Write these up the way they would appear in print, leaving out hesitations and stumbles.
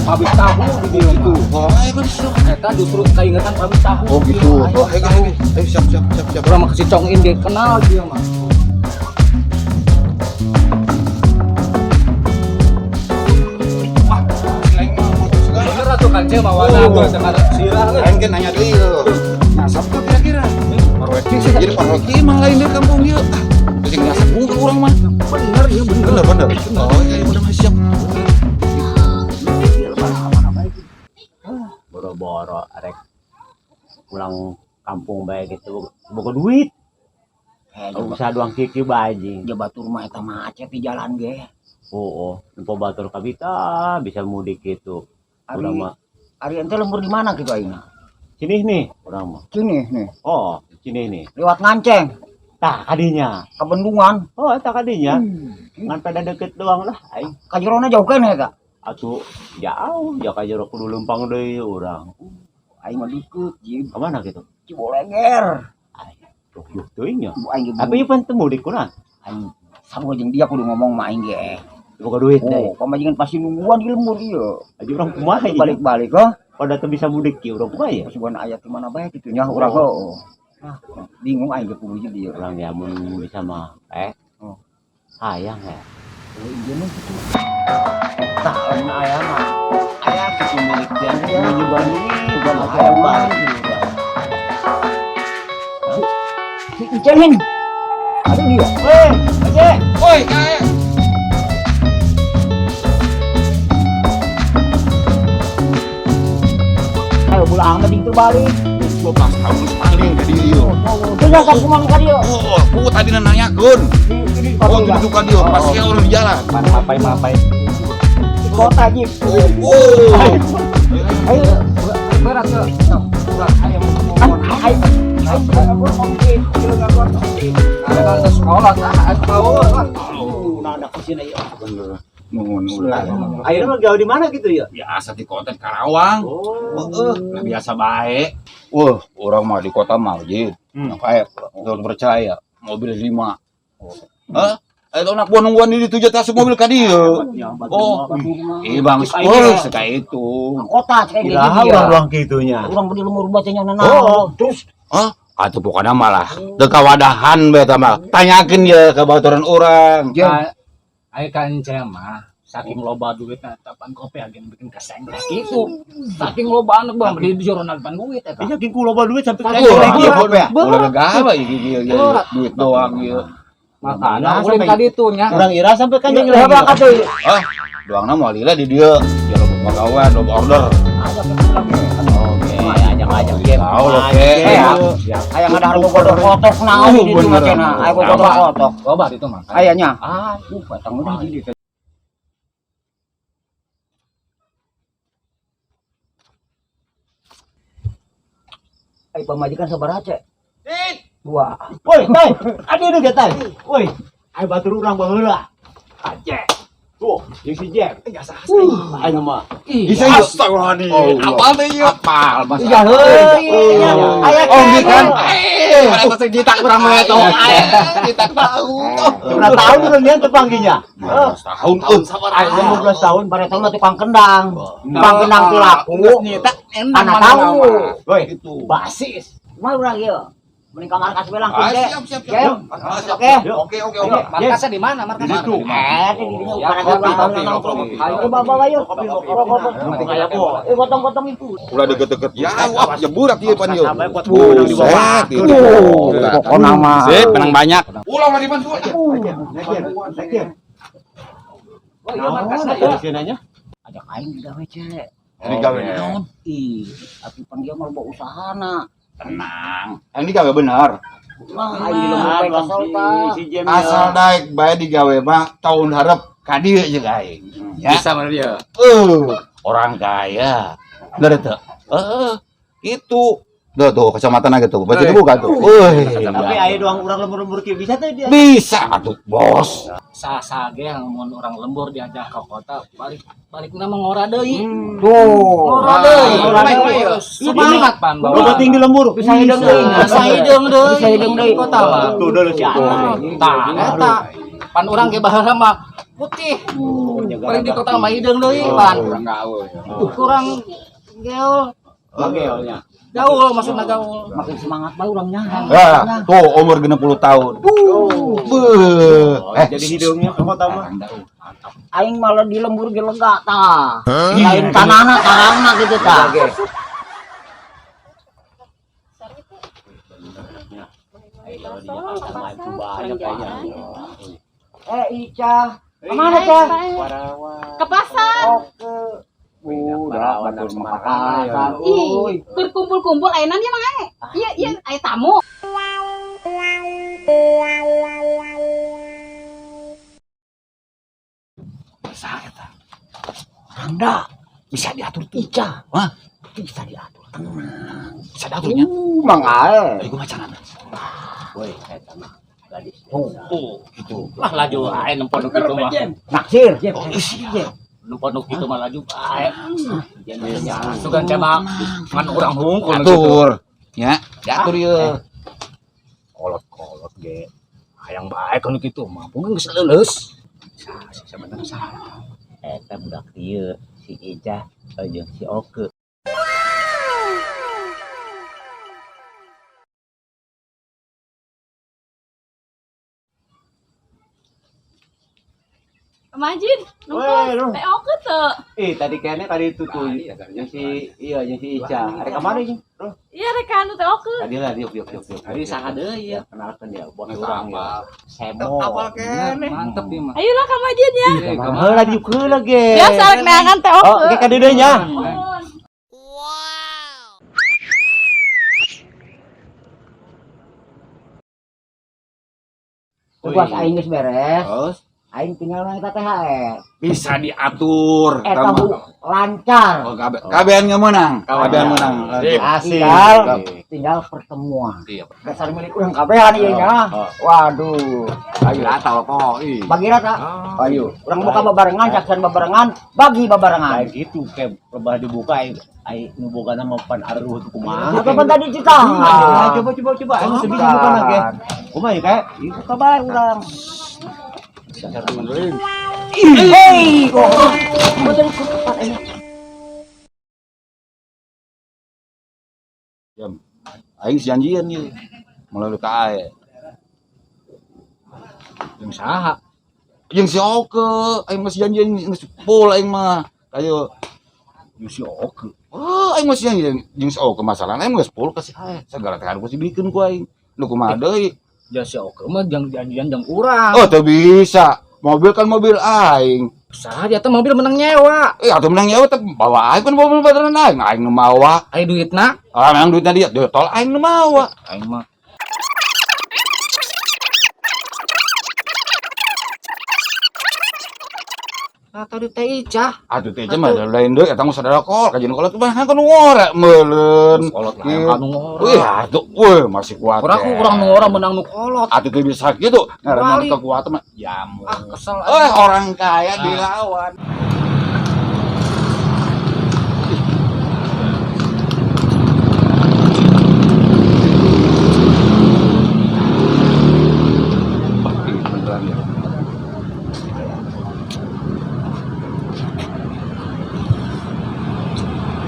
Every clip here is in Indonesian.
pabrik tahu di dieu Itu. mah. Oh, ayo besok. Eta justru kaingetan pabrik tahu. Oh gitu. Oh, ayo. Ayo siap. Urang mah kasih congin ge kenal dia mah. Bener atuh kan ceu mawana tuh tengah sirah we. Lain kan nanya deui yeuh. Nyasap tuh kira-kira. Parweti sih Jadi paroki emang lain dari kampung ieu. Terus yang nyasap unggul urang mah. bener ya bener. Bener. Oh, iya udah mah siap. Boro-boro arek pulang kampung bae gitu boga duit. Usah doang kiki bae. Ya batur mah eta macet di jalan ge. Oh, nempo batur kabita bisa mudik gitu. Urang mah Ari ente lembur di mana gitu ayeuna? sini nih urang mah. Sini nih, Oh, sini nih. lewat Nganceng, Tah kadinya. ke Bendungan. Oh, eta kadinya. Ngan pada deket doang lah aing. Ka jerona jauh keneh eta. Atuh jauh ya ka jero kudu lempang deui urang. Aing mah deukeut, Jim. Ka mana gitu? Ciboleger. Duh teuing nya. Bu aing ge. Tapi ieu penting mudik kunaon? aing sama jeung dia kudu ngomong mah aing ge. Boga duit deui. Oh, pamajikan pasti nungguan di lembur ieu. Aja urang kumaha ieu? Balik-balik heuh. Pada teu bisa mudik kieu urang kumaha ya? Pasukan aya di mana bae kitu nya urang heuh. Nah, bingung aing ge kudu di dieu. Orang ya mun bisa mah Oh. sayang ya. Oh, ieu mah kitu. Tah lamun aya mah aya kitu milik dia Ya, menuju Bandung juga juga mah aya mah. Bandung. Si Icehin. Aduh dia. Aje. Woi, kayak Ayo pulang tadi itu balik. 12 tahun paling ka dieu ieu. Tidak kan kumang ka dieu. Oh, ku tadi nanyakeun. Oh, itu ka dieu, pasti orang di jalan. Mapai. Di kota Jim. Oh. Ayo. Berat tuh. Ada kan sekolah tah tahu. Nah, ada kesini ya. Bener. Nuhun ulah. Ayo mah gawe di mana gitu ya? Biasa di kota Karawang. Oh. Nah, biasa baik. Wah, orang mah di kota mah Jin. Kayak orang percaya mobil 5. Hah? Itu anak buah nungguan di 7 tas mobil ka dieu. Oh, Bang Spurs kayak itu. Kota kayak Kira gitu. ulang gitunya. Urang beli lumur bacanya Oh. nana. Terus Hah? Atuh pokoknya malah teu kawadahan bae tah mah. Tanyakeun ye ka baturan urang. Ayo kan mah saking loba duitna tapan kopi agen bikin keseng gitu. Saking loba anak bang beli di jurnal pan duit eta. Iya kiku loba duit sampai Oh, kayak iya, gitu. ulah gawe ieu duit doang ieu. Makanya ulin ka ditu nya. Urang ira sampai kan yang berapa kali? Ah, doangna moal lila di dieu. Jalan pegawai do order. Oke, ajak game. Tahu lo ke. Aya ada harga kodok kotok naon di ditu mah cenah. Aya kodok kotok. Loba itu mah. Ayanya. Batang udah jadi. Ai pamajikan sabaraha cek? 2. Woi, tay, ada itu dia tay. Woi, ayo batur urang baheula. Aceh. Tuh, jeung si Jack. Biasa asli. Ayo mah. Bisa astagfirullahaladzim. Apal teh ieu? Apal Mas. Iya heuy. Aya Oh, ini kan. kan. Ada bahasa jitak urang mah eta. Jitak tahu. Berapa tahun udah dia terpanggilnya? 15 tahun. Ayo 15 tahun. Bare teh mah tukang kendang. Tukang kendang teh laku. Anak tahu. Woi, Itu. basis. Mau urang ieu. Mending kamar kas we langsung Ah, ge. siap. Oke. Oke. Markasnya di mana? Markasnya Itu. Di dinya Ya, ukara kopi, kopi. Ayo bawa ayo. Kopi. Potong-potong itu. Ulah deket-deket. Ya, wah, jeburak ieu pan ieu. Sampai buat menang di bawah. Buset, itu. Pokona mah. Sip, menang banyak. Ulah mah di pan Oh, iya markasnya ya. Sinanya? Ajak aing digawe cek. Ini gawe naon? Ih, tapi pan dia mah loba usahana. Tenang. Ini gawe bener. Wah, aing di lembur bae kasal tah. Si James. Asal daek bae digawe mah tahun harap ka dieu jeung aing. Ya. Bisa mana dia? Orang kaya. Dari teu. Itu. Tuh kecamatan gitu. Baca itu bukan tuh. Tapi ayo doang urang lembur-lembur kieu bisa teh dia. Bisa atuh, Bos. Sage mun orang lembur diajak ke kota balik nama ngora deui. Tuh. Ngora deui. Semangat pan Loba bawa. tinggi lembur. Bisa hideung deui. Bisa hideung deui. Bisa hideung deui. Kota mah. Tuh dulu si Ana. Tah eta pan urang ge baheula mah putih. Jaga Paling di kota mah hideung deui, Pan. Kurang gaul. Kurang geol. Bageolnya. Gaul maksudna gaul. Makin semangat bae urangnya. Ya, tuh umur 60 tahun. Beuh. Jadi hidungnya kamu tahu mah. Aing malah di lembur ge lega tah. Lain tanahna karangna gitu tah. Banyak kayaknya. Ica. Kemana, Cah? Ke pasar. Oke. Udah, batur makanan. Ih, berkumpul-kumpul ayeuna dia mah ae. Iya, iya, aya tamu. Randa bisa diatur Ica. Hah? Itu bisa diatur. Bisa daturnya. Mang ae. Ayo macanan. Woi, eta mah gadis. Gitu. Lah laju ae nempodok kitu mah. Naksir. Nempodok kitu mah laju ae. Sugan teh mah ngan urang hungkul gitu. Atur. Ya, diatur ieu. Kolot-kolot ge. Hayang bae kana kitu mah. Punggung geus leuleus. Sabenerna saha. Eta budak ieu si Ica jeung si Oke. Majid, Weh, lu. numpuk. Oke tuh. Tadi kayaknya tadi itu tuh yang si Ica. Ada kemana ini? Bro? Iya, rek anu teh oke. Tadi lah, yuk. Tadi saha deui ya. Kenalkan dia buat Eta orang ya. Semo. Mantep ieu mah. Ayolah ka Majid ya. Heula di keula ge. Biasa rek neangan teh Oh, oke. ge ka dieu nya. Tugas aing geus beres. Terus Aing tinggal naik THR. bisa diatur. Eta lancar. Oh, kabean menang. Kabean menang. Asik. Tinggal pertemuan. Iya. Dasar milik urang kabehan ieu nya. Waduh. Ayo lah telepon. Bagi rata. Ayo. Urang buka babarengan, caksan babarengan, bagi babarengan. Kayak gitu kayak lebah dibuka ai nu bogana mah pan aruh tuh kumaha. Apa pan tadi cerita? Coba. Ayo sebisa bukan lagi. Kumaha ya kayak buka bae urang. Hei, kok betul cepat ini. Aing janjian ieu. Melalui ka ae. Jeung saha? Jeung si Oke, aing masih janjian geus full aing mah. Ayo. Jeung si Oke. Oh, aing masih janjian jeung si Oke masalahna aing geus full ka si ae. Segala teh harus dibikeun ku aing. Nu kumaha deui? Jeung si Oke mah janjian jeung urang. Oh, teu bisa. Mobil kan mobil aing. Saha dia teh mobil menang nyewa. Atuh menang nyawa teh bawa aing kan mobil badan aing. Aing nu mawa. Aya duitna? Ah, memang duitnya dia. Dia tol aing nu mawa. Aing mah tadi teh Ica. Atuh teh mah lain deui eta mah sadara kol. Kajian kolot mah kan ngora meuleun. Kolot lah yang kanu ngora. Wih, atuh masih kuat. Urang nu ngora menang nu kolot. Atuh teh bisa gitu. Ngaranna Balik. kekuatan mah jamu. Kesel. Orang kaya dilawan.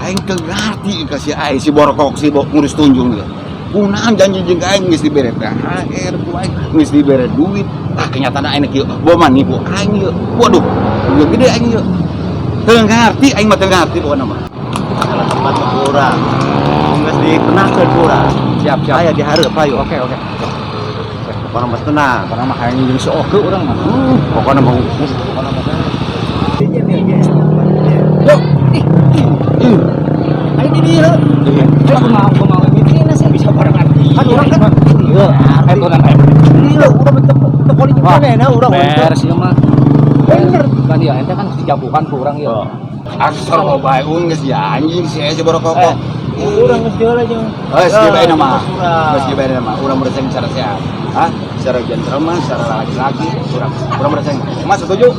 Aing teu ngarti ka si Aing si borokok si ngurus tunjung ya. Kunaon janji jeung aing geus dibere THR ku aing geus dibere duit. Tah kenyataan aing kieu bawa manipu aing ieu. Waduh, udah gede aing ieu. Teu ngarti aing mah teu ngarti pokona mah. Salah tempat mah kurang. Geus dikenakeun kurang. Siap. Aya dihareup ayo. Oke. Pokona mah tenang. Karena mah hayang jeung si Oke urang mah. Pokona mah Ayo di dieu. Aku mau mikirin sih bisa barengan. Kan urang kan. Iya. Itu nang ayo. iya udah bentuk politik mana urang. Beres ieu mah. Bener. Kan ya ente kan dijabukan ku urang ieu. Asal bae geus janji si borokok. Urang geus deul aja. Geus dibae mah. Geus dibae mah. Urang bersaing secara sehat. Hah? Secara gentleman, secara laki-laki, urang bersaing. Mas setuju?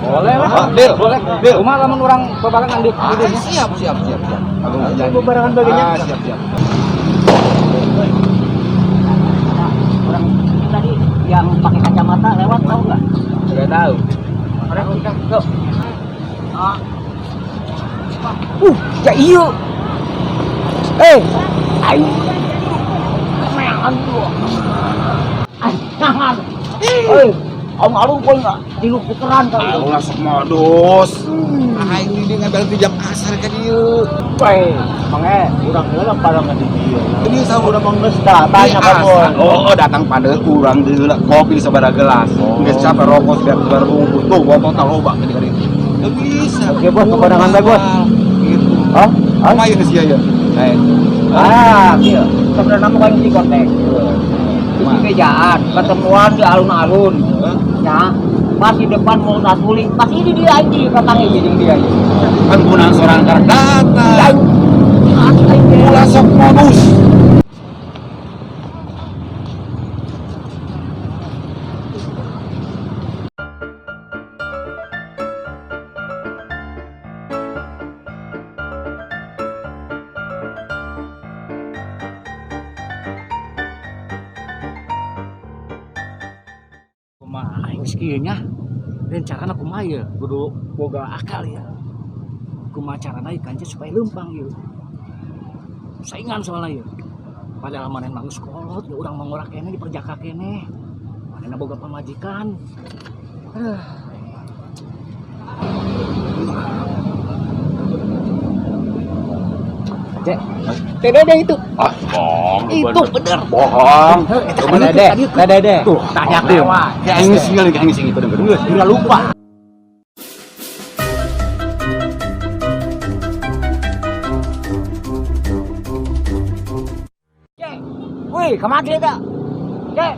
Boleh lah. Deal. Boleh. Kumaha lamun urang bebarengan di dieu. Siap. Aku barengan baginya. Siap. Orang tadi yang pakai kacamata lewat tahu nggak? Enggak tahu. Ada kita tuh. Ah. Ya iya. Ayo. Kemenangan gua. Jangan. Om alun kau nggak tilu puteran kali. Allah sok modus. Aing ini ngambil pinjam kasar ka dieu. Woi, mange urang heula parangan di dieu. Ini Udah saudara mangges tanya kabon. Oh, datang pada urang deula kopi sabaraha gelas. Geus capek rokok sudah keluar bungkus. Tuh, botol taloba gini kali. Enggak bisa. Oke, Bos, kemenangan bae, Bos. Gitu. Hah? Lumayan sih ya. Iya. Sebenarnya mau kayak di kontek. Di mejaan, ketemuan di alun-alun. Ya, pas di depan mau nasuling, pas ini dia aja kakang ini dia. Kan gunaan seorang kardata. Iya. Ulah sok modus. Kumaha aing kieu nya. Rencanana kumaha ya? Kudu boga akal ya. Kumaha carana ikannya supaya lempang ya. Saingan soalnya ya. Padahal maneh mah geus kolot, ya urang mangorak kene di perjaka kene. Manehna boga pamajikan. Cek, Dede itu. Ah, bohong. Itu bener. Bohong. Dede. Tuh, tanya tuh. Ya aing singgal aing sing itu bener. Udah lupa. Wih, kemana dia? Cek,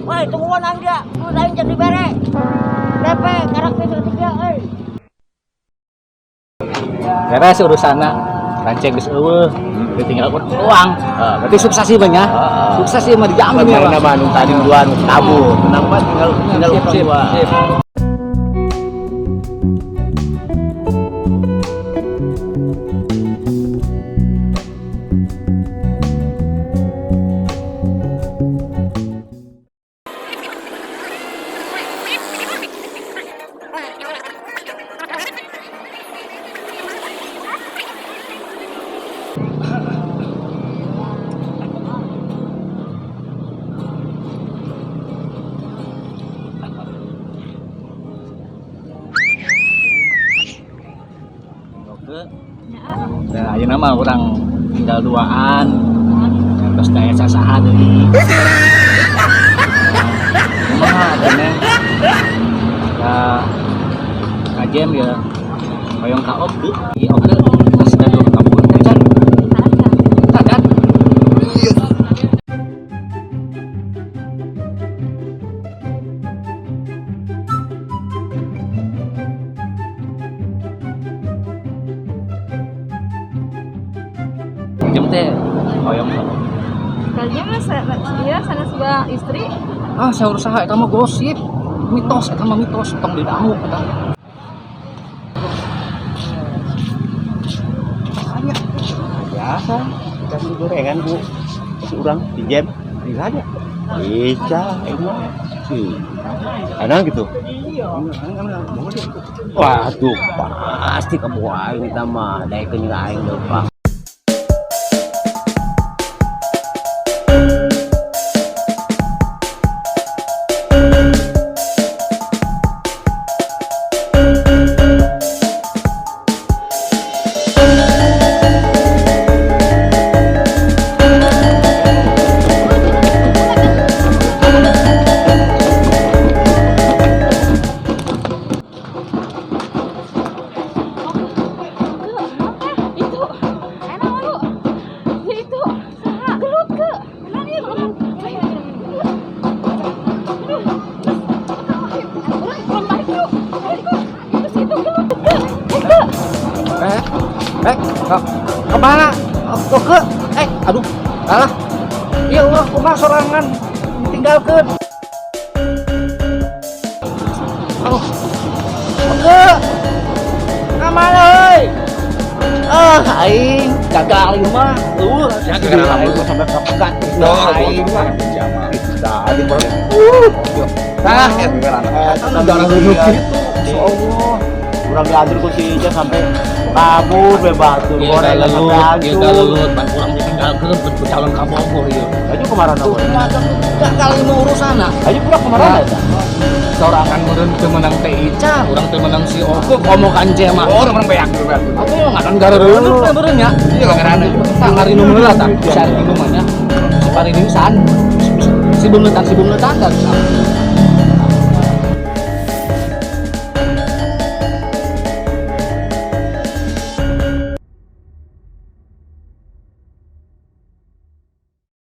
woi tungguan dia, lu lain jadi bere. DP, karakter ketiga, Beres urusanna. Ranceng geus eueuh. Tinggal uang. Berarti suksesi banyak. Suksesi mah dijamin ya. Mana mah nu tadi dua nu tabur. Tenang mah tinggal Sip, dua. sip. Nah, ayeuna mah urang tinggal duaan. Terus daya sasaha deui. Kumaha kene? Kajem ya. Hoyong ka oke. Ieu oke. Pas dadu kabur kacan. Kacan. Jem teh hoyong ka. Kayaknya mas, dia sana sebuah istri. Ah, saur saha eta mah gosip. Mitos eta mah mitos, tong didangu eta. Biasa. Kasih gorengan Bu. Kasih urang di jam. Bisa aja. Bisa, itu. Ada gitu. Waduh, pasti kamu aing eta mah, daya kenyang aing depan. Itu, enak lu. Itu, gelut ke. Enak ya, belum balik yuk. Itu situ gelut ke. Kemana? Ke? Aduh, kalah. Iya urang kumaha sorangan tinggalkeun. Aduh. Ke. Kamana euy? Aing gagal ieu mah. Ya gara-gara Aing sampai kepegat. Aing Aing mah. Tadi baru. Nah, Darah dulu gitu. Allah. Kurang diantar ku si Ica sampai kabur bebatur. Goreng sampai hancur. ban kurang ditinggalkeun ke calon ka Bogor ieu. Aja kemarin apa? Enggak kali mau urusana. Aja pura kemarin eta. Sorangan meureun teu menang teh Ica, urang teu menang si Oke, komo kanje mah. Oh, orang beak. Atuh mah ngaran garereun teh beureun nya. Iya ngaranna. Tangari nu meula tah, bisa di rumahnya. Saparinisan. Si bungetan kan.